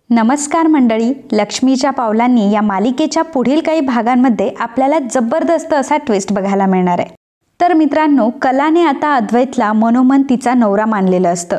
नमस्कार मंडळी, लक्ष्मीच्या पावलांनी या मालिकेच्या पुढील काही भागांमध्ये आपल्याला जबरदस्त असा ट्विस्ट बघायला मिळणार आहे। तर मित्रांनो, कलाने आता अद्वैतला मनोमन तिचा नवरा मानलेलं असतं।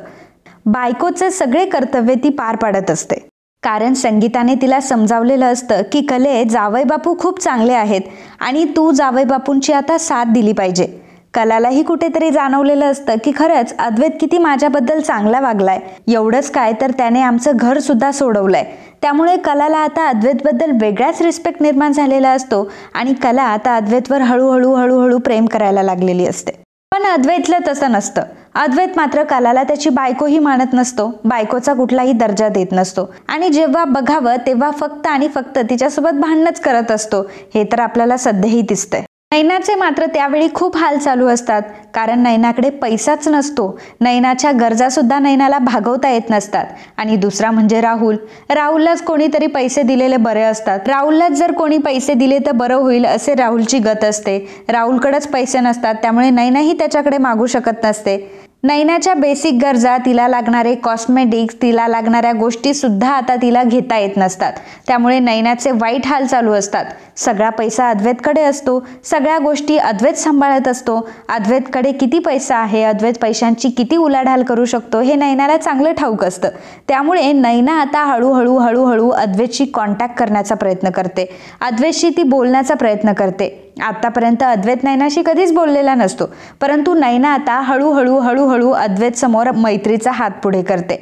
बायकोचे सगळे कर्तव्य ती पार पाडत असते, कारण संगीताने तिला समजावलेलं असतं की कले, जावई बापू खूप चांगले आहेत आणि तू जावई बापूंची आता साथ दिली पाहिजे। कलालाही कुठेतरी जाणवलेलं असतं की खरंच अद्वैत किती माझ्याबद्दल चांगला वागलाय, एवढंच काय तर त्याने आमचं घर सुद्धा सोडवलंय। त्यामुळे कलाला आता अद्वैतबद्दल वेगळाच रिस्पेक्ट निर्माण झालेला असतो आणि कला आता अद्वैतवर हळूहळू प्रेम करायला लागलेली असते। पण अद्वैतला तसं नसतं। अद्वैत मात्र कलाला त्याची बायकोही मानत नसतो, बायकोचा कुठलाही दर्जा देत नसतो आणि जेव्हा बघावं तेव्हा फक्त आणि फक्त तिच्यासोबत भांडणच करत असतो। हे तर आपल्याला सध्याही दिसतंय। नैनाचे मात्र त्यावेळी खूप हाल चालू असतात, कारण नैनाकडे पैसाच नसतो। नैनाच्या गरजा सुद्धा नैनाला भागवता येत नसतात। आणि दुसरा म्हणजे राहुललाच कोणीतरी पैसे दिलेले बरे असतात। राहुललाच जर कोणी पैसे दिले तर बरं होईल असे राहुलची गत असते। राहुलकडेच पैसे नसतात, त्यामुळे नैनाही त्याच्याकडे मागू शकत नसते। नैनाच्या बेसिक गरजा, तिला लागणारे कॉस्मेटिक्स, तिला लागणाऱ्या गोष्टी सुद्धा आता तिला घेता येत नसतात। त्यामुळे नैनाचे वाईट हाल चालू असतात। सगळा पैसा अद्वैतकडे असतो, सगळ्या गोष्टी अद्वैत सांभाळत असतो। अद्वैतकडे किती पैसा आहे, अद्वैत पैशांची किती उलाढाल करू शकतो हे नैनाला चांगलं ठाऊक असतं। त्यामुळे नैना आता हळूहळू अद्वैतशी कॉन्टॅक्ट करण्याचा प्रयत्न करते, अद्वैतशी ती बोलण्याचा प्रयत्न करते। आतापर्यंत अद्वैत नैनाशी कधीच बोललेला नसतो, परंतु नैना आता हळूहळू अद्वैत समोर मैत्रीचा हात पुढे करते।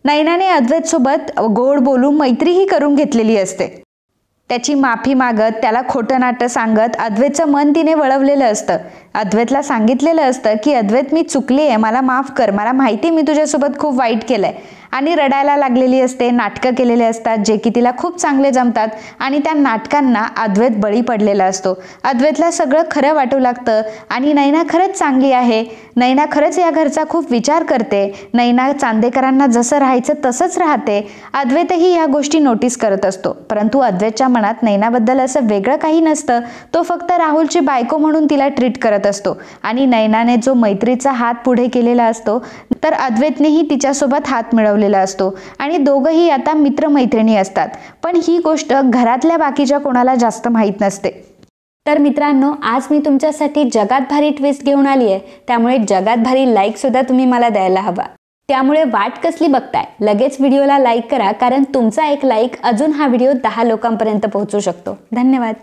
नैनाने अद्वैत सोबत गोड बोलून मैत्रीही करून घेतलेली असते। त्याची माफी मागत, त्याला खोटं नाटं सांगत अद्वैतचं मन तिने वळवलेलं असतं। अद्वैतला सांगितलेलं असतं की अद्वैत, मी चुकली आहे, मला माफ कर, मला माहिती मी तुझ्यासोबत खूप वाईट केलंय। आणि रडायला लागलेली असते, नाटकं केलेले असतात जे की तिला खूप चांगले जमतात आणि त्या नाटकांना अद्वैत बळी पडलेला असतो। अद्वैतला सगळं खरं वाटू लागतं आणि नैना खरंच चांगली आहे, नैना खरंच या घरचा खूप विचार करते, नैना चांदेकरांना जसं राहायचं तसंच राहते। अद्वैतही या गोष्टी नोटीस करत असतो, परंतु अद्वैतच्या मनात नैनाबद्दल असं वेगळं काही नसतं। तो फक्त राहुलची बायको म्हणून तिला ट्रीट करत असतो आणि नैनाने जो मैत्रीचा हात पुढे केलेला असतो, तर अद्वैतनेही तिच्यासोबत हात मिळवलेला असतो आणि दोघंही आता मित्रमैत्रिणी असतात। पण ही गोष्ट घरातल्या बाकीच्या कोणाला जास्त माहीत नसते। तर मित्रांनो, आज मी तुमच्यासाठी जगात भारी ट्विस्ट घेऊन आली आहे, त्यामुळे जगात भारी लाईक सुद्धा तुम्ही मला द्यायला हवा। त्यामुळे वाट कसली बघताय, लगेच व्हिडिओला लाईक करा, कारण तुमचा एक लाईक अजून हा व्हिडिओ 10 लोकांपर्यंत पोहोचू शकतो। धन्यवाद।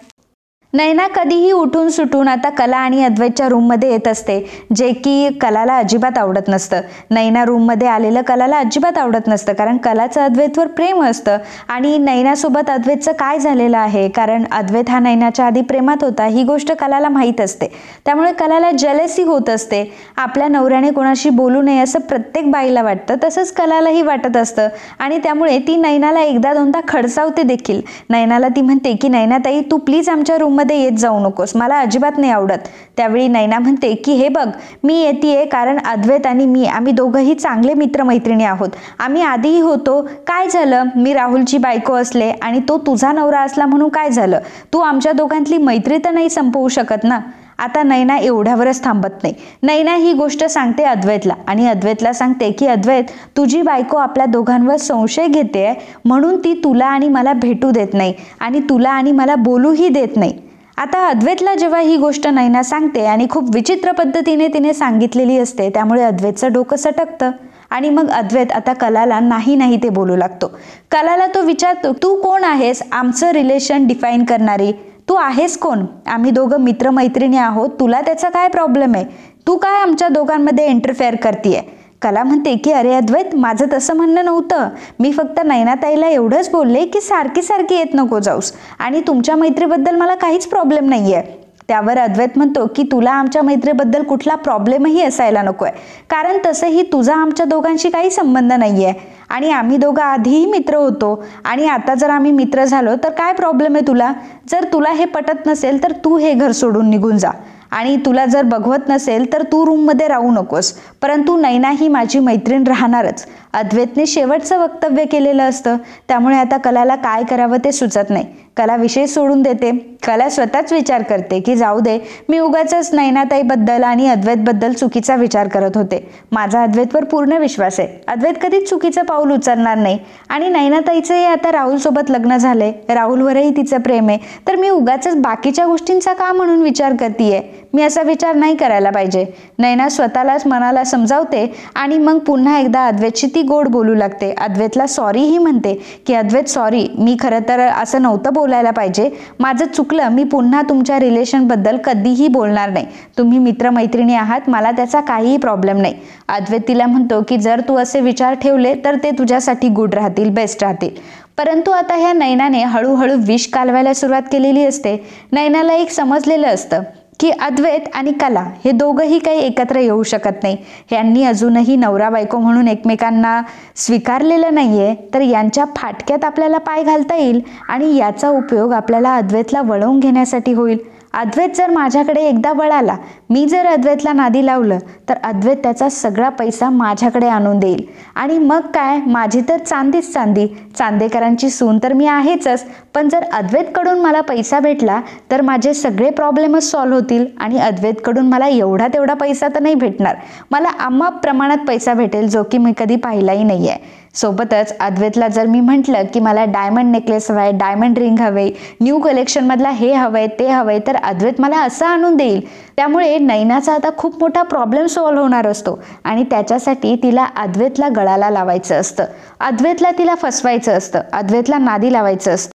नैना कधीही उठून सुटून आता कला आणि अद्वैतच्या रूममध्ये येत असते, जे की कलाला अजिबात आवडत नसतं। नैना रूममध्ये आलेलं कलाला अजिबात आवडत नसतं, कारण कलाचं अद्वैतवर प्रेम असतं आणि नैनासोबत अद्वैतचं काय झालेलं आहे, कारण अद्वैत हा नैनाच्या आधी प्रेमात होता, ही गोष्ट कलाला माहीत असते। त्यामुळे कलाला जेलसी होत असते। आपल्या नवऱ्याने कोणाशी बोलू नये असं प्रत्येक बाईला वाटतं, तसंच कलालाही वाटत असतं आणि त्यामुळे ती नैनाला एकदा दोनदा खडसावते देखील। नैनाला ती म्हणते की नैनाताई, तू प्लीज आमच्या रूममध्ये येत जाऊ नकोस, मला अजिबात नाही आवडत। त्यावेळी नैना म्हणते की हे बघ, मी येतेय कारण अद्वैत आणि मी, आम्ही दोघंही चांगले मित्रमैत्रिणी आहोत, आम्ही आधीही होतो, काय झालं, मी राहुलची बायको असले आणि तो तुझा नवरा असला म्हणून काय झालं, तू आमच्या दोघांतली मैत्री तर नाही संपवू शकत ना। आता नैना एवढ्यावरच थांबत नाही। नैना ही गोष्ट सांगते अद्वैतला आणि अद्वैतला सांगते की अद्वैत, तुझी बायको आपल्या दोघांवर संशय घेते, म्हणून ती तुला आणि मला भेटू देत नाही आणि तुला आणि मला बोलूही देत नाही। आता अद्वैतला जेव्हा ही गोष्ट नैना सांगते आणि खूप विचित्र पद्धतीने तिने सांगितलेली असते, त्यामुळे अद्वैतचं डोकं सटकतं आणि मग अद्वैत आता कलाला नाही ते बोलू लागतो। कलाला तो विचारतो, तू कोण आहेस आमचं रिलेशन डिफाईन करणारी, तू आहेस कोण, आम्ही दोघं मित्रमैत्रिणी आहोत, तुला त्याचा काय प्रॉब्लेम आहे, तू काय आमच्या दोघांमध्ये इंटरफेअर करतीये। कला म्हणते की अरे अद्वैत, माझं तसं म्हणणं नव्हतं, मी फक्त नैनाताईला एवढंच बोलले की सारखी येत नको जाऊस आणि तुमच्या मैत्रीबद्दल मला काहीच प्रॉब्लेम नाहीये। त्यावर अद्वैत म्हणतो की तुला आमच्या मैत्रीबद्दल कुठला प्रॉब्लेमही असायला नकोय, कारण तसंही तुझा आमच्या दोघांशी काही संबंध नाहीये आणि आम्ही दोघं आधीही मित्र होतो आणि आता जर आम्ही मित्र झालो तर काय प्रॉब्लेम आहे तुला। जर तुला हे पटत नसेल तर तू हे घर सोडून निघून जा आणि तुला जर बघवत नसेल तर तू रूममध्ये राहू नकोस, परंतु नैना ही माझी मैत्रीण राहणारच। अद्वैतने शेवटचं वक्तव्य केलेलं असतं. त्यामुळे आता कलाला काय करावं ते सुचत नाही. कला विषय सोडून देते. कला स्वतःच विचार करते की जाऊ दे, मी उगाचच नैनाताईबद्दल आणि अद्वैतबद्दल चुकीचा विचार करत होते. माझा अद्वैतवर पूर्ण विश्वास आहे. अद्वैत कधीच चुकीचं पाऊल उचलणार नाही. आणि नैनाताईचंही आता राहुलसोबत लग्न झालंय, राहुलवरही तिचं प्रेम आहे, तर मी उगाचच बाकीच्या गोष्टींचा का म्हणून विचार करतीये? मी असा विचार नाही करायला पाहिजे. नैना स्वतःलाच मनाला समजावते आणि मग पुन्हा एकदा अद्वैतशी ती गोड बोलू लागते. अद्वैतला सॉरीही म्हणते की अद्वैत सॉरी, मी खरं तर असं नव्हतं बोलायला पाहिजे, माझं चुकलं, मी पुन्हा तुमच्या रिलेशनबद्दल कधीही बोलणार नाही. तुम्ही मित्रमैत्रिणी आहात, मला त्याचा काहीही प्रॉब्लेम नाही. अद्वैत तिला म्हणतो की जर तू असे विचार ठेवले तर ते तुझ्यासाठी गुड राहतील, बेस्ट राहतील. परंतु आता ह्या नैनाने हळूहळू विष कालवायला सुरुवात केलेली असते. नैनाला एक समजलेलं असतं की अद्वैत आणि कला हे दोघंही काही एकत्र येऊ शकत नाही. यांनी अजूनही नवरा बायको म्हणून एकमेकांना स्वीकारलेलं नाहीये, तर यांच्या फाटक्यात आपल्याला पाय घालता येईल आणि याचा उपयोग आपल्याला अद्वैतला वळवून घेण्यासाठी होईल. अद्वैत जर माझ्याकडे एकदा वळाला, मी जर अद्वैतला नादी लावलं, तर अद्वैत त्याचा सगळा पैसा माझ्याकडे आणून देईल आणि मग काय, माझी तर चांदीच चांदी, चांदेकरांची सून तर मी आहेचच. पण जर अद्वैतकडून मला पैसा भेटला तर माझे सगळे प्रॉब्लेमच सॉल्व्ह होतील. आणि अद्वैतकडून मला एवढा तेवढा पैसा तर नाही भेटणार, मला अमाप प्रमाणात पैसा भेटेल, जो की मी कधी पाहिलाही नाही आहे. सोबतच अद्वैतला जर मी म्हटलं की मला डायमंड नेकलेस हवाय, डायमंड रिंग हवे, न्यू कलेक्शनमधला हे हवंय ते हवंय, तर अद्वैत मला असं आणून देईल. त्यामुळे नैनाचा आता खूप मोठा प्रॉब्लेम सॉल्व्ह होणार असतो आणि त्याच्यासाठी तिला अद्वैतला गळाला लावायचं असतं, अद्वैतला तिला फसवायचं असतं, अद्वैतला नादी लावायचं असतं.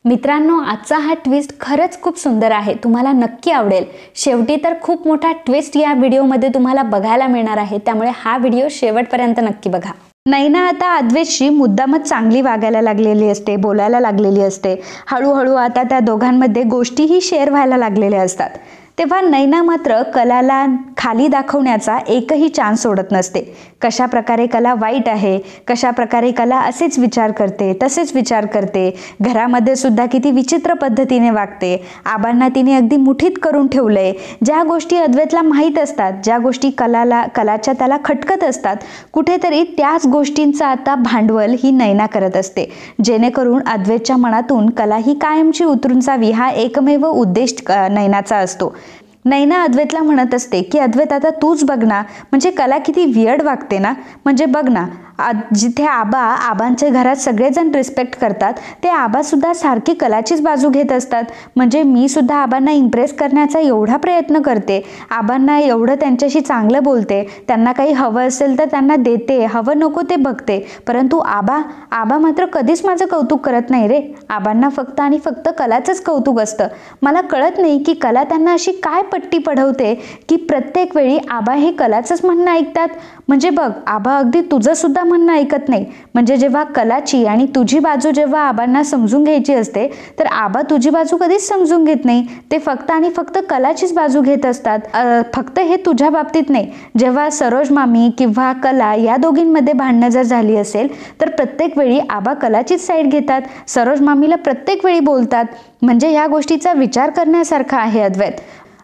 मित्रांनो, आजचा हा ट्विस्ट खरंच खूप सुंदर आहे, तुम्हाला नक्की आवडेल. शेवटी तर खूप मोठा ट्विस्ट या व्हिडिओमध्ये तुम्हाला बघायला मिळणार आहे, त्यामुळे हा व्हिडिओ शेवटपर्यंत नक्की बघा. नैना आता अद्वैतशी मुद्दामच चांगली वागायला लागलेली असते, बोलायला लागलेली असते. हळूहळू आता त्या दोघांमध्ये गोष्टीही शेअर व्हायला लागलेल्या असतात. तेव्हा नैना मात्र कलाला खाली दाखवण्याचा एकही चान्स सोडत नसते. कशा प्रकारे कला वाईट आहे, कशा प्रकारे कला असेच विचार करते, तसेच विचार करते, घरामध्ये सुद्धा किती विचित्र पद्धतीने वागते, आबांना तिने अगदी मुठीत करून ठेवलंय. ज्या गोष्टी अद्वैतला माहीत असतात, ज्या गोष्टी कलाच्या त्याला खटकत असतात, कुठेतरी त्याच गोष्टींचा आता भांडवल ही नैना करत असते, जेणेकरून अद्वैतच्या मनातून कला ही कायमची उतरून जावी हा एकमेव उद्देश नैनाचा असतो. नैना अद्वैतला म्हणत असते की अद्वैत आता तूच बघ ना, म्हणजे कला किती वियर्ड वागते ना, म्हणजे बघ ना, जिथे आबांच्या घरात सगळेजण रिस्पेक्ट करतात, ते आबासुद्धा सारखी कलाचीच बाजू घेत असतात. म्हणजे मी सुद्धा आबांना इम्प्रेस करण्याचा एवढा प्रयत्न करते, आबांना एवढं त्यांच्याशी चांगलं बोलते, त्यांना काही हवं असेल तर त्यांना देते, हवं नको ते बघते, परंतु आबा मात्र कधीच माझं कौतुक करत नाही रे. आबांना फक्त आणि फक्त कलाचंच कौतुक असतं. मला कळत नाही की कला त्यांना अशी काय पट्टी पढवते की प्रत्येक वेळी आबा हे कलाचंच म्हणणं ऐकतात. म्हणजे बघ, आबा अगदी तुझं सुद्धा म्हणणं ऐकत नाही. म्हणजे जेव्हा कलाची आणि तुझी बाजू जेव्हा आबांना समजून घ्यायची असते, तर आबा तुझी बाजू कधीच समजून घेत नाही, ते फक्त आणि फक्त कलाचीच बाजू घेत असतात. फक्त हे तुझ्या बाबतीत नाही, जेव्हा सरोज मामी किंवा कला या दोघींमध्ये भांडणं जर झाली असेल, तर प्रत्येक वेळी आबा कलाचीच साईड घेतात, सरोज मामीला प्रत्येक वेळी बोलतात. म्हणजे या गोष्टीचा विचार करण्यासारखा आहे अद्वैत.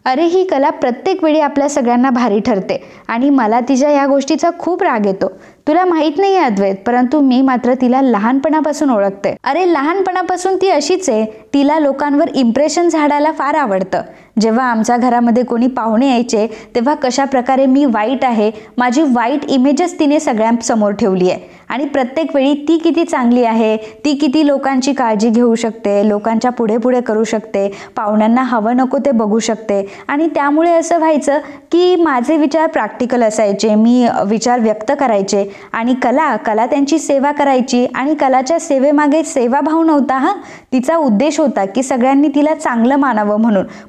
अरे, ही कला प्रत्येक वेळी आपल्या सगळ्यांना भारी ठरते आणि मला तिच्या या गोष्टीचा खूप राग येतो. तुला माहित नाही आहे अद्वैत, परंतु मी मात्र तिला लहानपणापासून ओळखते. अरे, लहानपणापासून ती अशीच आहे, तिला लोकांवर इम्प्रेशन झाडायला फार आवडतं. जेव्हा आमच्या घरामध्ये कोणी पाहुणे यायचे, तेव्हा कशा प्रकारे मी वाईट आहे, माझी वाईट इमेजच तिने सगळ्यांसमोर ठेवली आहे. आणि प्रत्येक वेळी ती किती चांगली आहे, ती किती लोकांची काळजी घेऊ शकते, लोकांच्या पुढे पुढे करू शकते, पाहुण्यांना हवं नको ते बघू शकते. आणि त्यामुळे असं व्हायचं की माझे विचार प्रॅक्टिकल असायचे, मी विचार व्यक्त करायचे आणि कला त्यांची सेवा करायची. आणि कलाच्या सेवेमागे सेवाभाव नव्हता, हा तिचा उद्देश होता की सगळ्यांनी तिला चांगलं मानावं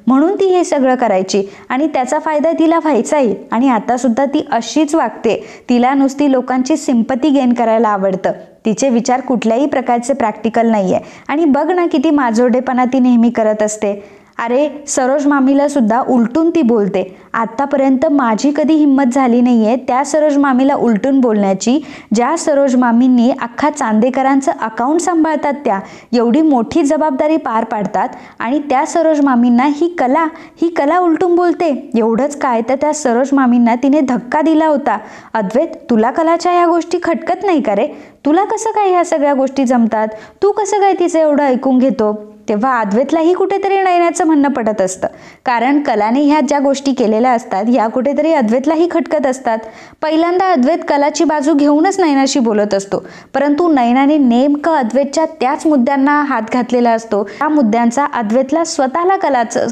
म्हणून ती हे सगळं करायची आणि त्याचा फायदा तिला व्हायचाही. आणि आता सुद्धा ती अशीच वागते. तिला नुसती लोकांची सिंपती गेन करायला आवडतं. तिचे विचार कुठल्याही प्रकारचे प्रॅक्टिकल नाहीये. आणि बघ ना, किती माजोरडेपणा ती नेहमी करत असते. अरे सरोज मामीला सुद्धा उलटून ती बोलते. आत्तापर्यंत माझी कधी हिंमत झाली नाहीये त्या सरोज मामीला उलटून बोलण्याची, ज्या सरोज मामींनी अख्खा चांदेकरांचं अकाउंट सांभाळतात, त्या एवढी मोठी जबाबदारी पार पाडतात आणि त्या सरोज मामींना ही कला उलटून बोलते. एवढंच काय तर त्या सरोज मामींना तिने धक्का दिला होता. अद्वैत, तुला कलाच्या ह्या गोष्टी खटकत नाही का रे? तुला कसं काय ह्या सगळ्या गोष्टी जमतात? तू कसं काय तिचं एवढं ऐकून घेतो? तेव्हा अद्वैतलाही कुठेतरी नयनाचं म्हणणं पडत असतं, कारण कलाने ह्या ज्या गोष्टी केलेल्या असतात ह्या कुठेतरी अद्वैतलाही खटकत असतात. पहिल्यांदा अद्वैत कलाची बाजू घेऊनच नयनाशी बोलत असतो, परंतु नयनाने नेमकं अद्वैतच्या त्याच मुद्द्यांना हात घातलेला असतो. त्या मुद्द्यांचा अद्वैतला स्वतःला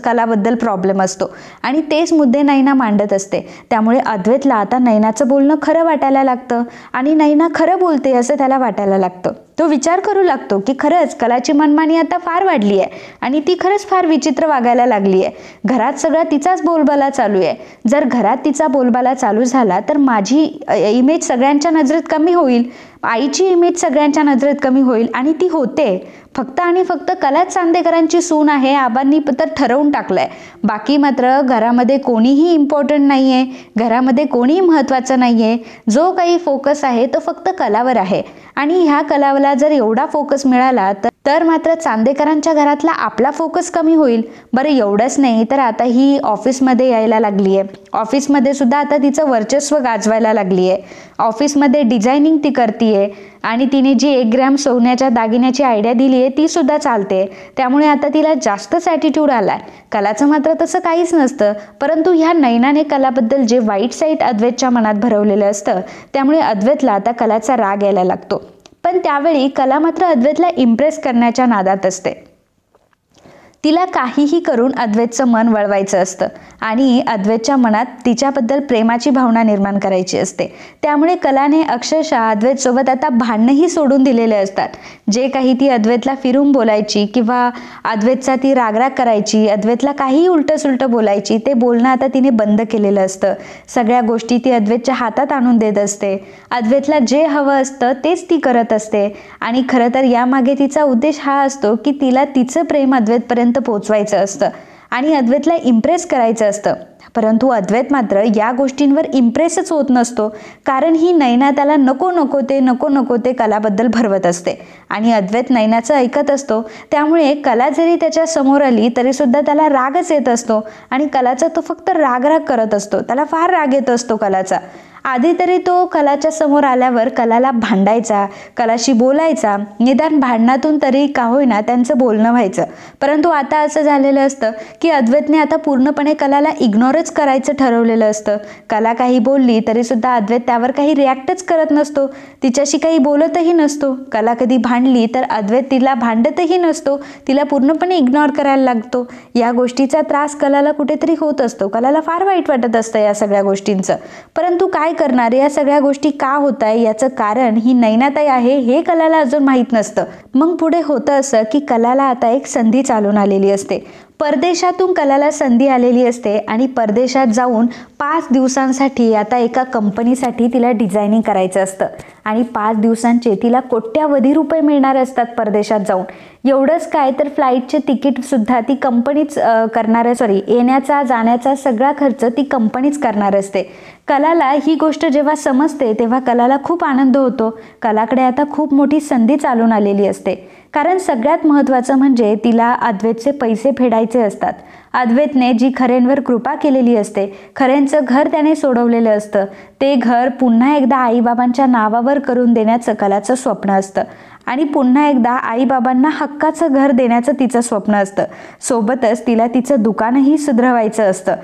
कलाबद्दल प्रॉब्लेम असतो आणि तेच मुद्दे नयना मांडत असते. त्यामुळे अद्वैतला आता नयनाचं बोलणं खरं वाटायला लागतं आणि नयना खरं बोलते असं त्याला वाटायला लागतं. तो विचार करू लागतो की खरंच कलाची मनमानी आता फार वाढली आहे आणि ती खरंच फार विचित्र वागायला लागली आहे. घरात सगळा तिचाच बोलबाला चालू आहे. जर घरात तिचा बोलबाला चालू झाला तर माझी इमेज सगळ्यांच्या नजरेत कमी होईल, आईची इमेज सगळ्यांच्या नजरेत कमी होईल आणि ती होते. फक्त आणि फक्त कलाच चांदेकरांची सून आहे आबांनी तर ठरवून टाकलंय. बाकी मात्र घरामध्ये कोणीही इम्पॉर्टंट नाहीये, घरामध्ये कोणीही महत्त्वाचं नाहीये. जो काही फोकस आहे तो फक्त कलावर आहे आणि ह्या कलाला जर एवढा फोकस मिळाला तर मात्र चांदेकरांच्या घरातला आपला फोकस कमी होईल. बरं, एवढंच नाही तर आता ही ऑफिसमध्ये यायला लागली आहे. ऑफिसमध्ये सुद्धा आता तिचं वर्चस्व गाजवायला लागली आहे. ऑफिसमध्ये डिझायनिंग ती करतीये आणि तिने जी 1 ग्रॅम सोन्याच्या दागिन्याची आयडिया दिली आहे ती सुद्धा चालते. त्यामुळे आता तिला जास्तच ॲटिट्यूड आलाय. कलाचं मात्र तसं काहीच नसतं, परंतु ह्या नयनाने कलाबद्दल जे वाईट साईट अद्वैतच्या मनात भरवलेलं असतं त्यामुळे अद्वैतला आता कलाचा राग यायला लागतो. पण त्यावेळी कला मात्र अद्वैतला इम्प्रेस करण्याच्या नादात असते. तिला काहीही करून अद्वैतचं मन वळवायचं असतं आणि अद्वैतच्या मनात तिच्याबद्दल प्रेमाची भावना निर्माण करायची असते. त्यामुळे कलाने अक्षरशः अद्वैतसोबत आता भांडणंही सोडून दिलेले असतात. जे काही ती अद्वैतला फिरून बोलायची किंवा अद्वैतचा ती रागराग करायची, अद्वैतला काहीही उलटं बोलायची, ते बोलणं आता तिने बंद केलेलं असतं. सगळ्या गोष्टी ती अद्वैतच्या हातात आणून देत असते. अद्वैतला जे हवं असतं तेच ती करत असते आणि खरं तर यामागे तिचा उद्देश हा असतो की तिला तिचं प्रेम अद्वैतपर्यंत पोहोचवायचं असतं आणि अद्वैतला इम्प्रेस करायचं असतं. परंतु अद्वैत मात्र या गोष्टींवर इम्प्रेसच होत नसतो, कारण ही नयना त्याला नको ते कलाबद्दल भरवत असते आणि अद्वैत नयनाचं ऐकत असतो. त्यामुळे कला जरी त्याच्या समोर आली तरी सुद्धा त्याला रागच येत असतो आणि कलाचा तो फक्त राग करत असतो. त्याला फार राग येत असतो कलाचा. आधी तरी तो कलाच्या समोर आल्यावर कलाला भांडायचा, कलाशी बोलायचा, निदान भांडणातून तरी का होईना त्यांचं बोलणं व्हायचं. परंतु आता असं झालेलं असतं की अद्वैतने आता पूर्णपणे कलाला इग्नोरच करायचं ठरवलेलं असतं. कला काही बोलली तरी सुद्धा अद्वैत त्यावर काही रिॲक्टच करत नसतो, तिच्याशी काही बोलतही नसतो. कला कधी भांडली तर अद्वैत तिला भांडतही नसतो, तिला पूर्णपणे इग्नोर करायला लागतो. या गोष्टीचा त्रास कलाला कुठेतरी होत असतो. कलाला फार वाईट वाटत असतं या सगळ्या गोष्टींचं. परंतु काय करणार, या सगळ्या गोष्टी का होत आहे याचं कारण ही नयनाताई आहे हे कलाला अजून माहीत नसतं. मग पुढे होतं असं की कलाला आता एक संधी चालून आलेली असते. परदेशातून कलाला संधी आलेली असते आणि परदेशात जाऊन 5 दिवसांसाठी आता एका कंपनीसाठी तिला डिझायनिंग करायचं असतं आणि 5 दिवसांचे तिला कोट्यावधी रुपये मिळणार असतात परदेशात जाऊन. एवढंच काय तर फ्लाईटचे तिकीटसुद्धा ती कंपनीच येण्याचा जाण्याचा सगळा खर्च ती कंपनीच करणार असते. कलाला ही गोष्ट जेव्हा समजते तेव्हा कलाला खूप आनंद होतो. कलाकडे आता खूप मोठी संधी चालून आलेली असते, कारण सगळ्यात महत्त्वाचं म्हणजे तिला अद्वैतचे पैसे फेडायचे असतात. अद्वैतने जी खरेंवर कृपा केलेली असते, खरेंचं घर त्याने सोडवलेलं असतं, ते घर पुन्हा एकदा आईबाबांच्या नावावर करून देण्याचं कलाचं स्वप्न असतं आणि पुन्हा एकदा आईबाबांना हक्काचं घर देण्याचं तिचं स्वप्न असतं. सोबतच तिला तिचं दुकानही सुधरवायचं असतं.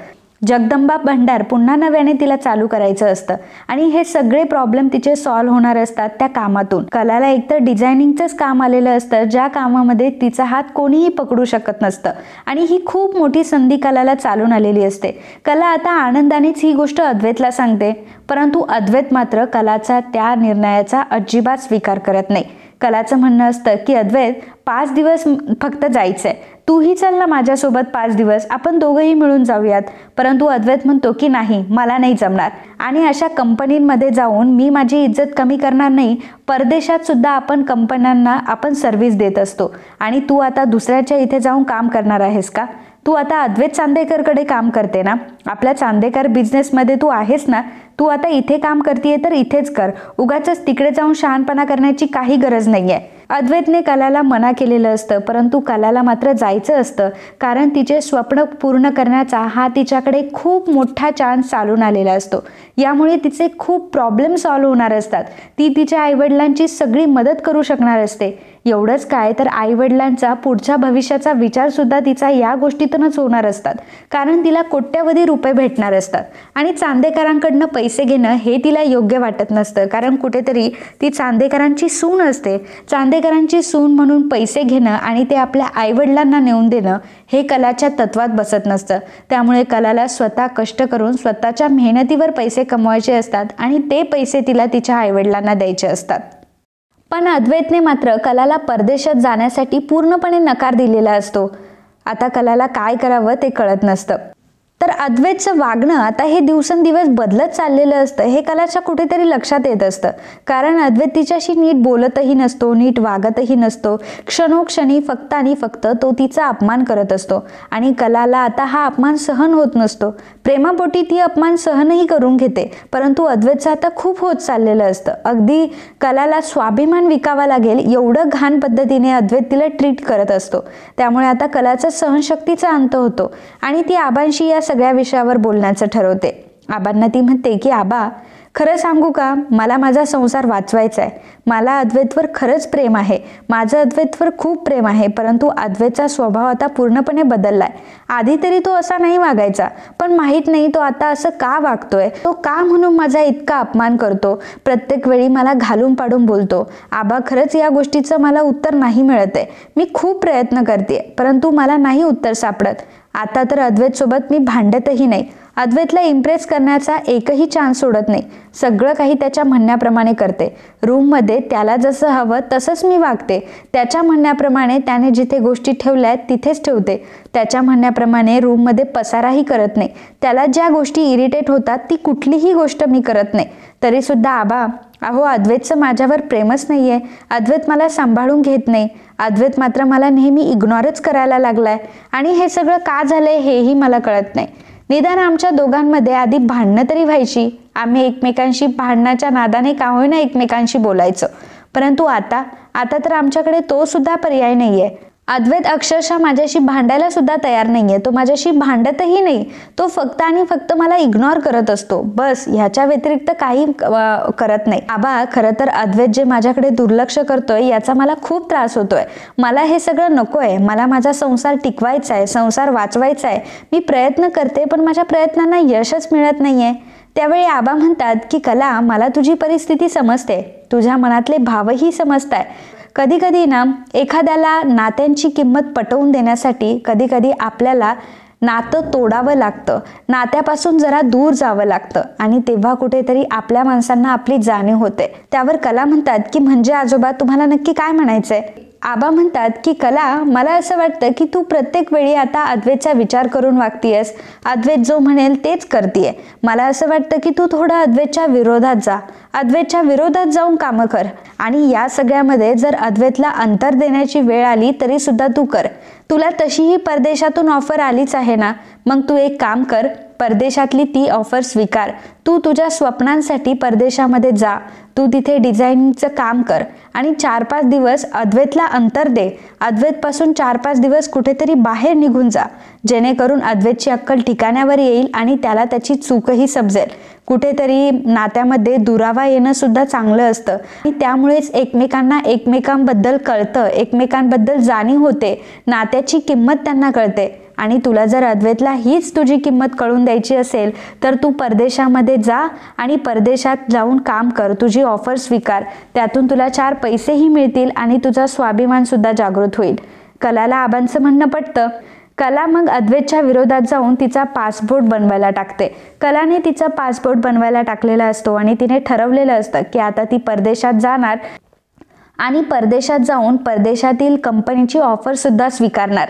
जगदंबा भंडार पुन्हा नव्याने तिला चालू करायचं असतं आणि हे सगळे प्रॉब्लेम तिचे सॉल्व्ह होणार असतात त्या कामातून. कलाला एकतर डिझायनिंगचंच काम आलेलं असतं, ज्या कामामध्ये तिचा हात कोणीही पकडू शकत नसतं आणि ही खूप मोठी संधी कलाला चालून आलेली असते. कला आता आनंदानेच ही गोष्ट अद्वैतला सांगते, परंतु अद्वैत मात्र कलाचा त्या निर्णयाचा अजिबात स्वीकार करत नाही. कलाचं म्हणणं असतं की अद्वैत 5 दिवस फक्त जायचंय, तूही चल ना माझ्यासोबत 5 दिवस, आपण दोघंही मिळून जाऊयात. परंतु अद्वैत म्हणतो की नाही, मला नाही जमणार आणि अशा कंपनींमध्ये जाऊन मी माझी इज्जत कमी करणार नाही. परदेशात सुद्धा आपण कंपन्यांना सर्व्हिस देत असतो आणि तू आता दुसऱ्याच्या इथे जाऊन काम करणार आहेस का? तू आता अद्वैत चांदेकरकडे काम करते ना, आपल्या चांदेकर बिझनेसमध्ये तू आहेस ना, तू आता इथे काम करतेय तर इथेच कर, उगाचच तिकडे जाऊन शहाणपणा करण्याची काही गरज नाहीये. अद्वैतने कलाला मना केलेलं असतं, परंतु कलाला मात्र जायचं असतं, कारण तिचे स्वप्न पूर्ण करण्याचा हा तिच्याकडे खूप मोठा चान्स चालून आलेला असतो. यामुळे तिचे खूप प्रॉब्लेम सॉल्व्ह होणार असतात. ती तिच्या आईवडिलांची सगळी मदत करू शकणार असते. एवढंच काय तर आईवडिलांचा पुढच्या भविष्याचा विचार सुद्धा तिचा या गोष्टीतूनच होणार असतात, कारण तिला कोट्यवधी रुपये भेटणार असतात. आणि चांदेकरांकडनं पैसे घेणं हे तिला योग्य वाटत नसतं, कारण कुठेतरी ती चांदेकरांची सून असते. चांदेकरांची सून म्हणून पैसे घेणं आणि ते आपल्या आईवडिलांना नेऊन देणं हे कलाच्या तत्वात बसत नसतं. त्यामुळे कलाला स्वतः कष्ट करून स्वतःच्या मेहनतीवर पैसे कमवायचे असतात आणि ते पैसे तिला तिच्या आईवडिलांना द्यायचे असतात. पण अद्वैतने मात्र कलाला परदेशात जाण्यासाठी पूर्णपणे नकार दिलेला असतो. आता कलाला काय करावं ते कळत नसतं. तर अद्वैतचं वागणं आता हे दिवसेंदिवस बदलत चाललेलं असतं हे कलाच्या कुठेतरी लक्षात येत असतं, कारण अद्वैत तिच्याशी नीट बोलतही नसतो, नीट वागतही नसतो. क्षणोक्षणी फक्त आणि फक्त तो तिचा अपमान करत असतो आणि कलाला आता हा अपमान सहन होत नसतो. प्रेमापोटी ती अपमान सहनही करून घेते, परंतु अद्वैतचं आता खूप होत चाललेलं असतं. अगदी कलाला स्वाभिमान विकावा लागेल एवढं घाण पद्धतीने अद्वैत तिला ट्रीट करत असतो. त्यामुळे आता कलाचा सहनशक्तीचा अंत होतो आणि ती आबांशी या सगळ्या विषयावर बोलण्याचं ठरवते. आबांना ती म्हणते की आबा, खरं सांगू का, मला माझा संसार वाचवायचा आहे. मला अद्वैतवर खरंच प्रेम आहे, माझं अद्वैतवर खूप प्रेम आहे, परंतु अद्वैतचा स्वभाव आता पूर्णपणे बदललाय. आधी तरी तो असा नाही वागायचा, पण माहीत नाही तो आता असं का वागतोय, तो का म्हणून माझा इतका अपमान करतो, प्रत्येक वेळी मला घालून पाडून बोलतो. आबा, खरंच या गोष्टीचं मला उत्तर नाही मिळत आहे. मी खूप प्रयत्न करते, परंतु मला नाही उत्तर सापडत. आता तर अद्वैत सोबत मी भांडतही नाही. अद्वैतला इम्प्रेस करण्याचा एकही चान्स सोडत नाही. सगळं काही त्याच्या म्हणण्याप्रमाणे करते. रूममध्ये त्याला जसं हवं तसंच मी वागते. त्याच्या म्हणण्याप्रमाणे त्याने जिथे गोष्टी ठेवल्या आहेत तिथेच ठेवते. त्याच्या म्हणण्याप्रमाणे रूममध्ये पसाराही करत नाही. त्याला ज्या गोष्टी इरिटेट होतात ती कुठलीही गोष्ट मी करत नाही. तरी सुद्धा आबा, अहो, अद्वैतचं माझ्यावर प्रेमच नाहीये. अद्वैत मला सांभाळून घेत नाही. अद्वैत मात्र मला नेहमी इग्नोरच करायला लागलाय आणि हे सगळं का झालंय हेही मला कळत नाही. निदान आमच्या दोघांमध्ये आधी भांडणं तरी व्हायची. आम्ही एकमेकांशी भांडणाच्या नादाने का होईना एकमेकांशी बोलायचं, परंतु आता तर आमच्याकडे तो सुद्धा पर्याय नाहीये. अद्वैत अक्षरशः माझ्याशी भांडायला सुद्धा तयार नाहीये. तो माझ्याशी भांडतही नाही. तो फक्त आणि फक्त मला इग्नोर करत असतो, बस. ह्याच्या व्यतिरिक्त काही करत नाही. आबा, खरं तर अद्वैत जे माझ्याकडे दुर्लक्ष करतोय याचा मला खूप त्रास होतोय. मला हे सगळं नकोय. मला माझा संसार टिकवायचा आहे, संसार वाचवायचा आहे. मी प्रयत्न करते, पण माझ्या प्रयत्नांना यशच मिळत नाहीये. त्यावेळी आबा म्हणतात की कला, मला तुझी परिस्थिती समजते, तुझ्या मनातले भावही समजताय. कधी कधी ना एखाद्याला नात्यांची किंमत पटवून देण्यासाठी कधी कधी आपल्याला नातं तोडावं लागतं, नात्यापासून जरा दूर जावं लागतं आणि तेव्हा कुठेतरी आपल्या माणसांना आपली जाणीव होते. त्यावर कला म्हणतात की म्हणजे आजोबा, तुम्हाला नक्की काय म्हणायचंय? आबा म्हणतात की कला, मला असं वाटतं की तू प्रत्येक वेळी आता अद्वैतचा विचार करून वागतीयस. अद्वैत जो म्हणेल तेच करतीये. मला असं वाटतं की तू थोडं अद्वैतच्या विरोधात जा, अद्वैतच्या विरोधात जाऊन कामं कर आणि या सगळ्यामध्ये जर अद्वैतला अंतर देण्याची वेळ आली तरी सुद्धा तू कर. तुला तशीही परदेशातून ऑफर आलीच आहे ना, मग तू एक काम कर, परदेशातली ती ऑफर स्वीकार. तू तुझ्या स्वप्नांसाठी परदेशामध्ये जा. तू तिथे डिझायनिंगचं काम कर आणि 4-5 दिवस अद्वैतला अंतर दे. अद्वैतपासून 4-5 दिवस कुठेतरी बाहेर निघून जा, जेणेकरून अद्वैतची अक्कल ठिकाण्यावर येईल आणि त्याला त्याची चूकही समजेल. कुठेतरी नात्यामध्ये दुरावा येणं सुद्धा चांगलं असतं आणि त्यामुळेच एकमेकांना एकमेकांबद्दल कळतं, एकमेकांबद्दल जाणीव होते, नात्याची किंमत त्यांना कळते. आणि तुला जर अद्वैतला हीच तुझी किंमत कळून द्यायची असेल तर तू परदेशामध्ये जा आणि परदेशात जाऊन काम कर, तुझी ऑफर स्वीकार. त्यातून तुला 4 पैसेही मिळतील आणि तुझा स्वाभिमान सुद्धा जागृत होईल. कलाला आबांचं म्हणणं पटतं. कला मग अद्वैतच्या विरोधात जाऊन तिचा पासपोर्ट बनवायला टाकते. कलाने तिचा पासपोर्ट बनवायला टाकलेला असतो आणि तिने ठरवलेलं असतं की आता ती परदेशात जाणार आणि परदेशात जाऊन परदेशातील कंपनीची ऑफर सुद्धा स्वीकारणार.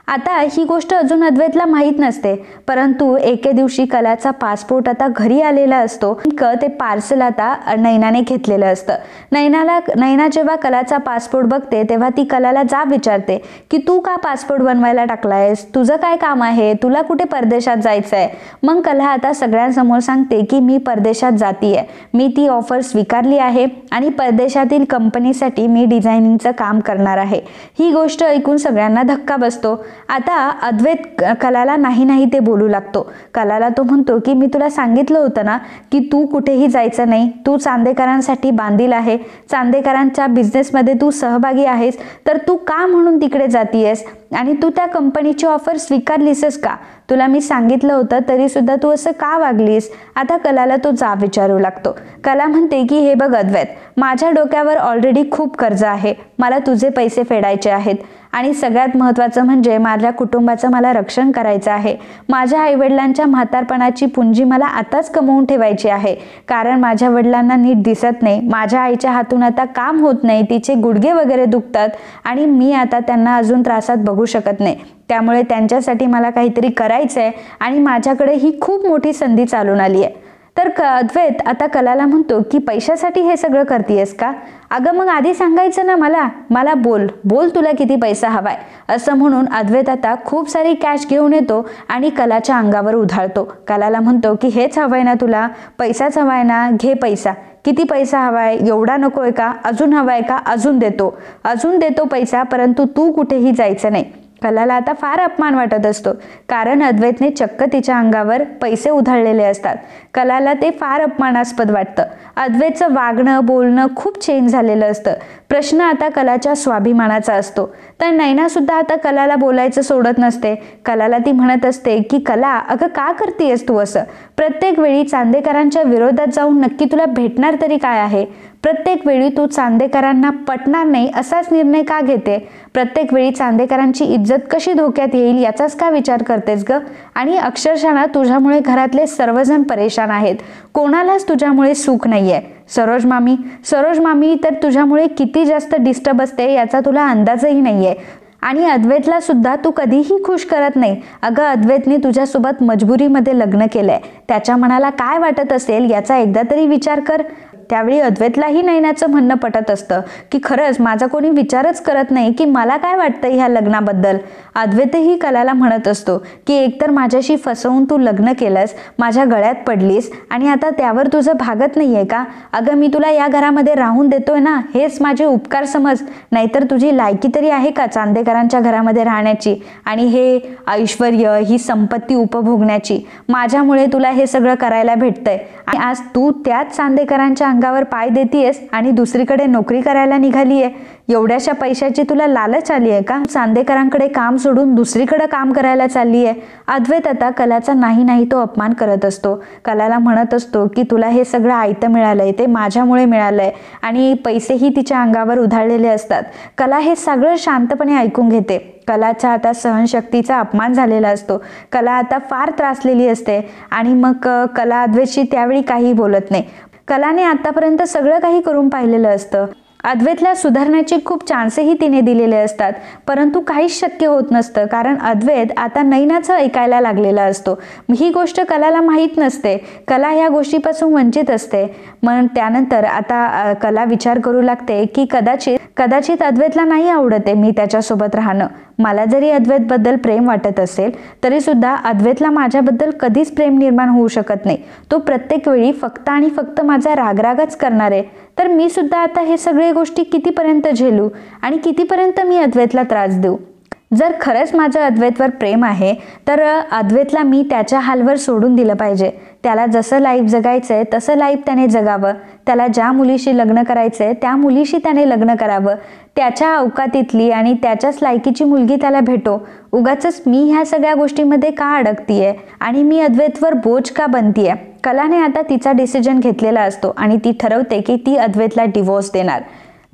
आता ही गोष्ट अजून अद्वैतला माहीत नसते, परंतु एके दिवशी कलाचा पासपोर्ट आता घरी आलेला असतो. ते पार्सल आता नैनाने घेतलेलं असतं. नैना जेव्हा कलाचा पासपोर्ट बघते तेव्हा ती कलाला जाब विचारते की तू का पासपोर्ट बनवायला टाकलायस, तुझं काय काम आहे, तुला कुठे परदेशात जायचंय. मग कला आता सगळ्यांसमोर सांगते की मी परदेशात जातीये, मी ती ऑफर स्वीकारली आहे आणि परदेशातील कंपनीसाठी मी डिझायनिंगचं काम करणार आहे. ही गोष्ट ऐकून सगळ्यांना धक्का बसतो. आता अद्वैत कलाला नाही ते बोलू लागतो. कलाला तो म्हणतो की मी तुला सांगितलं होतं ना की तू कुठेही जायचं नाही, तू चांदेकरांसाठी बांधील आहे, चांदेकरांच्या बिझनेसमध्ये तू सहभागी आहेस, तर तू का म्हणून तिकडे जातीयेस आणि तू त्या कंपनीची ऑफर स्वीकारलीसच का, तुला मी सांगितलं होतं तरी सुद्धा तू असं का वागलीस. आता कलाला तो जाब विचारू लागतो. कला म्हणते की हे बघ अद्वैत, माझ्या डोक्यावर ऑलरेडी खूप कर्ज आहे, मला तुझे पैसे फेडायचे आहेत आणि सगळ्यात महत्त्वाचं म्हणजे माझ्या कुटुंबाचं मला रक्षण करायचं आहे. माझ्या आईवडिलांच्या म्हातारपणाची पुंजी मला आताच कमवून ठेवायची आहे, कारण माझ्या वडिलांना नीट दिसत नाही, माझ्या आईच्या हातून आता काम होत नाही, तिचे गुडघे वगैरे दुखतात आणि मी आता त्यांना अजून त्रासात बघू शकत नाही. त्यामुळे त्यांच्यासाठी मला काहीतरी करायचंय आणि माझ्याकडे ही खूप मोठी संधी चालून आली आहे. तर अद्वैत आता कलाला म्हणतो की पैशासाठी हे सगळं करतेयस का, अगं मग आधी सांगायचं ना मला बोल तुला किती पैसा हवाय. असं म्हणून अद्वैत आता खूप सारी कॅश घेऊन येतो आणि कलाच्या अंगावर उधळतो. कलाला म्हणतो की हेच हवंय ना तुला, पैसाच हवाय ना, घे पैसा. किती पैसा हवाय, एवढा नकोय का, अजून हवाय का, अजून देतो पैसा, परंतु तू कुठेही जायचं नाही. कलाला आता फार अपमान वाटत असतो, कारण अद्वैतने चक्क तिच्या अंगावर पैसे उधळलेले असतात. कलाला ते फार अपमानास्पद वाटतं. अद्वैतचं वागणं बोलणं खूप चेंज झालेलं असतं. प्रश्न आता कलाच्या स्वाभिमानाचा असतो. तर नैना सुद्धा आता कलाला बोलायचं सोडत नसते. कलाला ती म्हणत असते की कला, अगं का करतेयस तू असं, प्रत्येक वेळी चांदेकरांच्या विरोधात जाऊन नक्की तुला भेटणार तरी काय आहे, प्रत्येक वेळी तू चांदेकरांना पटणार नाही असाच निर्णय का घेते, प्रत्येक वेळी चांदेकरांची इज्जत कशी धोक्यात येईल याचाच का विचार करतेस ग, आणि अक्षरशः तुझ्यामुळे घरातले सर्वजण परेशान आहेत, कोणालाच तुझ्यामुळे सुख नाहीये. सरोज मामी तर तुझ्यामुळे किती जास्त डिस्टर्ब असते याचा तुला अंदाजही नाहीये. आणि अद्वैतला सुद्धा तू कधीही खुश करत नाही. अगं अद्वैतने तुझ्यासोबत मजबुरीमध्ये लग्न केलंय, त्याच्या मनाला काय वाटत असेल याचा एकदा तरी विचार कर. त्यावेळी अद्वैतलाही नैनाचं म्हणणं पटत असतं की खरंच माझा कोणी विचारच करत नाही की मला काय वाटतं ह्या लग्नाबद्दल. अद्वैतही कलाला म्हणत असतो की एकतर माझ्याशी फसवून तू लग्न केलंस, माझ्या गळ्यात पडलीस आणि आता त्यावर तुझं भागत नाहीये का. अगं मी तुला या घरामध्ये राहून देतोय ना, हेच माझे उपकार समज, नाहीतर तुझी लायकी तरी आहे का चांदेकरांच्या घरामध्ये राहण्याची आणि हे ऐश्वर्य ही संपत्ती उपभोगण्याची. माझ्यामुळे तुला हे सगळं करायला भेटतंय आणि आज तू त्याच चांदेकरांच्या अंगावर पाय देतीयस आणि दुसरीकडे नोकरी करायला निघालीये. एवढ्याशा पैशाची तुला लालच आली आहे का, चांदेकरांकडे काम सोडून दुसरीकडे काम करायला चालली आहे. अद्वैत आता कलाचा नाही तो अपमान करत असतो. कलाला म्हणत असतो की तुला हे सगळं आयतं मिळालंय, ते माझ्यामुळे मिळालंय आणि पैसेही तिच्या अंगावर उधळलेले असतात. कला हे सगळं शांतपणे ऐकून घेते. कलाच्या आता सहनशक्तीचा अपमान झालेला असतो. कला आता फार त्रासलेली असते आणि मग कला अद्वैतशी त्यावेळी काही बोलत नाही. कलाने आतापर्यंत सगळं काही करून पाहिलेलं असतं. अद्वैतला सुधारण्याचे खूप चान्सही तिने दिलेले असतात, परंतु काहीच शक्य होत नसतं, कारण अद्वैत आता नैनाचं ऐकायला लागलेला असतो. ही गोष्ट कलाला माहीत नसते. कला ह्या गोष्टीपासून वंचित असते. मग त्यानंतर आता कला विचार करू लागते की कदाचित अद्वैतला नाही आवडत आहे मी त्याच्यासोबत राहणं. मला जरी अद्वैतबद्दल प्रेम वाटत असेल तरी सुद्धा अद्वैतला माझ्याबद्दल कधीच प्रेम निर्माण होऊ शकत नाही. तो प्रत्येक वेळी फक्त आणि फक्त माझा रागरागच करणार आहे. तर मी सुद्धा आता हे सगळे गोष्टी कितीपर्यंत झेलू आणि कितीपर्यंत मी अद्वैतला त्रास देऊ. जर खरंच माझं अद्वैतवर प्रेम आहे तर अद्वैतला मी त्याच्या हालवर सोडून दिलं पाहिजे. त्याला जसं लाईफ जगायचंय तसं लाईफ त्याने जगावं. त्याला ज्या मुलीशी लग्न करायचंय त्या मुलीशी त्याने लग्न करावं. त्याच्या अवकातीतली आणि त्याच्याच लायकीची मुलगी त्याला भेटो. उगाचच मी ह्या सगळ्या गोष्टींमध्ये का अडकतीये आणि मी अद्वैतवर बोज का बनतीये. कलाने आता तिचा डिसिजन घेतलेला असतो आणि ती ठरवते की ती अद्वैतला डिवोर्स देणार.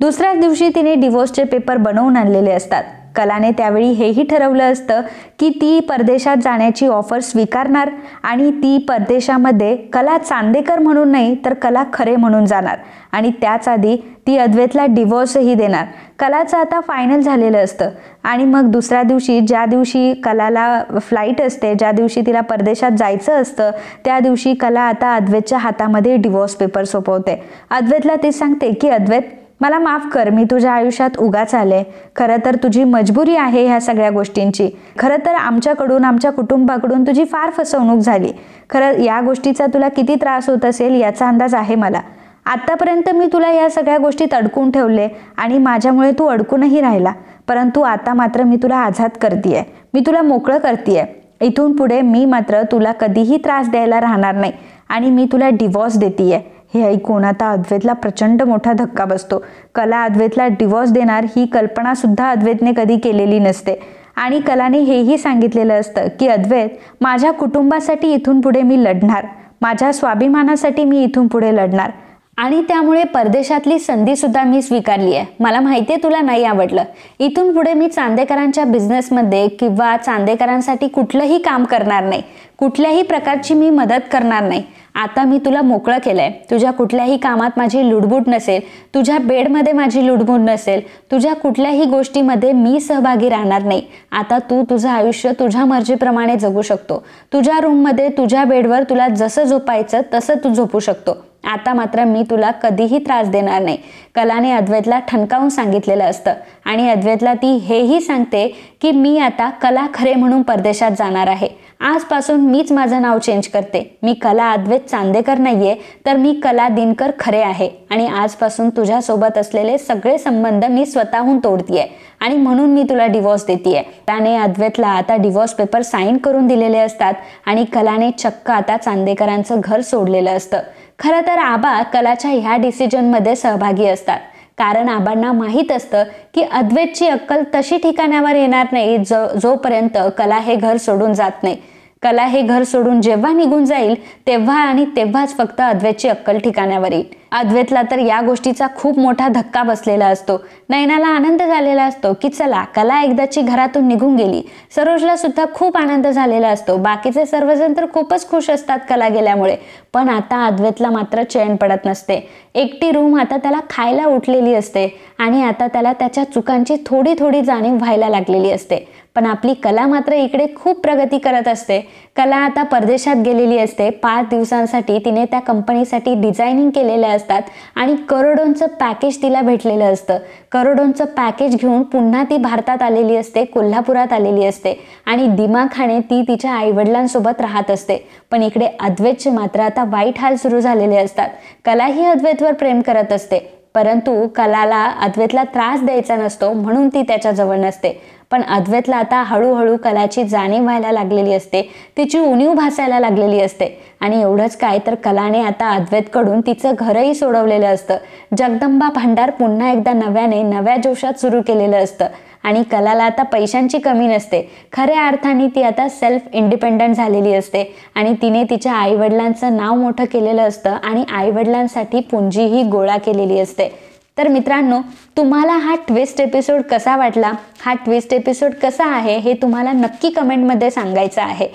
दुसऱ्याच दिवशी तिने डिवोर्सचे पेपर बनवून आणलेले असतात. कलाने त्यावेळी हेही ठरवलं असतं की ती परदेशात जाण्याची ऑफर स्वीकारणार आणि ती परदेशामध्ये कला चांदेकर म्हणून नाही तर कला खरे म्हणून जाणार आणि त्याच आधी ती अद्वैतला डिवोर्सही देणार. कलाचं आता फायनल झालेलं असतं आणि मग दुसऱ्या दिवशी, ज्या दिवशी कलाला फ्लाईट असते, ज्या दिवशी तिला परदेशात जायचं असतं, त्या दिवशी कला आता अद्वैतच्या हातामध्ये डिवोर्स पेपर सोपवते. अद्वैतला ती सांगते की अद्वैत, मला माफ कर, मी तुझ्या आयुष्यात उगाच आले. खरं तर तुझी मजबुरी आहे ह्या सगळ्या गोष्टींची. खरं तर आमच्याकडून, आमच्या कुटुंबाकडून तुझी फार फसवणूक झाली. खरं या गोष्टीचा तुला किती त्रास होत असेल याचा अंदाज आहे मला. आतापर्यंत मी तुला या सगळ्या गोष्टीत अडकून ठेवले आणि माझ्यामुळे तू अडकूनही राहिला. परंतु आता मात्र मी तुला आझाद करतीये, मी तुला मोकळं करतीये. इथून पुढे मी मात्र तुला कधीही त्रास द्यायला राहणार नाही आणि मी तुला डिवोर्स देतीये. हे ऐकून आता अद्वैतला प्रचंड मोठा धक्का बसतो. कला अद्वैतला डिवोर्स देणार ही कल्पना सुद्धा अद्वैतने कधी केलेली नसते आणि कलाने हेही सांगितलेलं असतं की अद्वैत, माझ्या कुटुंबासाठी इथून पुढे मी लढणार, माझ्या स्वाभिमानासाठी मी इथून पुढे लढणार आणि त्यामुळे परदेशातली संधी सुद्धा मी स्वीकारली आहे. मला माहिती आहे तुला नाही आवडलं. इथून पुढे मी चांदेकरांच्या बिझनेसमध्ये किंवा चांदेकरांसाठी कुठलंही काम करणार नाही, कुठल्याही प्रकारची मी मदत करणार नाही. आता मी तुला मोकळं केलंय. तुझ्या कुठल्याही कामात माझी लुडबुड नसेल, तुझ्या बेडमध्ये माझी लुडबुड नसेल, तुझ्या कुठल्याही गोष्टीमध्ये मी सहभागी राहणार नाही. आता तू तुझं आयुष्य तुझ्या मर्जीप्रमाणे जगू शकतो. तुझ्या रूममध्ये, तुझ्या बेडवर तुला जसं झोपायचं तसं तू झोपू शकतो. आता मात्र मी तुला कधीही त्रास देणार नाही. कलाने अद्वैतला ठणकावून सांगितलेलं असतं आणि अद्वैतला ती हेही सांगते की मी आता कला खरे म्हणून परदेशात जाणार आहे. आजपासून मीच माझं नाव चेंज करते. मी कला अद्वैत चांदेकर नाहीये, तर मी कला दिनकर खरे आहे आणि आजपासून तुझ्यासोबत असलेले सगळे संबंध मी स्वतःहून तोडतीये आणि म्हणून मी तुला डिवोर्स देतीये. त्याने अद्वैतला आता डिवोर्स पेपर साईन करून दिलेले असतात आणि कलाने चक्क आता चांदेकरांचं घर सोडलेलं असतं. खरं तर आबा कलाच्या ह्या डिसिजनमध्ये सहभागी असतात, कारण आबांना माहीत असतं की अद्वैतची अक्कल तशी ठिकाणावर येणार नाही जोपर्यंत कला हे घर सोडून जात नाही. कला हे घर सोडून जेव्हा निघून जाईल तेव्हा आणि तेव्हाच फक्त अद्वैतची अक्कल ठिकाणावर येईल. अद्वैतला तर या गोष्टीचा खूप मोठा धक्का बसलेला असतो. नयनाला आनंद झालेला असतो की चला कला एकदाची घरातून निघून गेली. सरोजला सुद्धा खूप आनंद झालेला असतो. बाकीचे सर्वजण तर खूपच खुश असतात कला गेल्यामुळे. पण आता अद्वैतला मात्र चैन पडत नसते. एकटी रूम आता त्याला खायला उठलेली असते आणि आता त्याला त्याच्या चुकांची थोडी थोडी जाणीव व्हायला लागलेली असते. पण आपली कला मात्र इकडे खूप प्रगती करत असते. कला आता परदेशात गेलेली असते. 5 दिवसांसाठी तिने त्या कंपनीसाठी डिझायनिंग केलेल्या असतात आणि करोडोंचं पॅकेज तिला भेटलेलं असतं. करोडोंचं पॅकेज घेऊन पुन्हा ती भारतात आलेली असते, कोल्हापुरात आलेली असते आणि दिमाखाने ती तिच्या आईवडिलांसोबत राहत असते. पण इकडे अद्वैतचे मात्र आता वाईट हाल सुरू झालेले असतात. कलाही अद्वैतवर प्रेम करत असते, परंतु कलाला अद्वैतला त्रास द्यायचा नसतो म्हणून ती त्याच्याजवळ नसते. पण अद्वैतला आता हळूहळू कलाची जाणीव व्हायला लागलेली असते, तिची उणीव भासायला लागलेली असते. आणि एवढंच काय तर कलाने आता अद्वैतकडून तिचं घरही सोडवलेलं असतं. जगदंबा भांडार पुन्हा एकदा नव्याने नव्या जोशात सुरू केलेलं असतं आणि कलाला आता पैशांची कमी नसते. खऱ्या अर्थाने ती आता सेल्फ इंडिपेंडंट झालेली असते आणि तिने तिच्या आईवडिलांचं नाव मोठं केलेलं असतं आणि आईवडिलांसाठी पुंजीही गोळा केलेली असते. तर मित्रांनो, तुम्हाला हा ट्विस्ट एपिसोड कसा वाटला, हा ट्विस्ट एपिसोड कसा आहे हे तुम्हाला नक्की कमेंटमध्ये सांगायचं आहे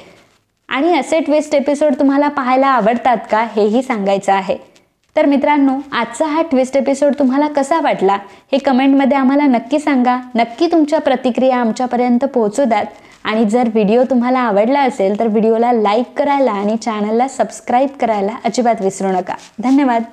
आणि असे ट्विस्ट एपिसोड तुम्हाला पाहायला आवडतात का हेही सांगायचं आहे. तर मित्रांनो, आजचा हा ट्विस्ट एपिसोड तुम्हाला कसा वाटला हे कमेंटमध्ये आम्हाला नक्की सांगा. नक्की तुमच्या प्रतिक्रिया आमच्यापर्यंत पोहोचू द्यात आणि जर व्हिडिओ तुम्हाला आवडला असेल तर व्हिडिओला लाईक करायला आणि चॅनलला सबस्क्राईब करायला अजिबात विसरू नका. धन्यवाद.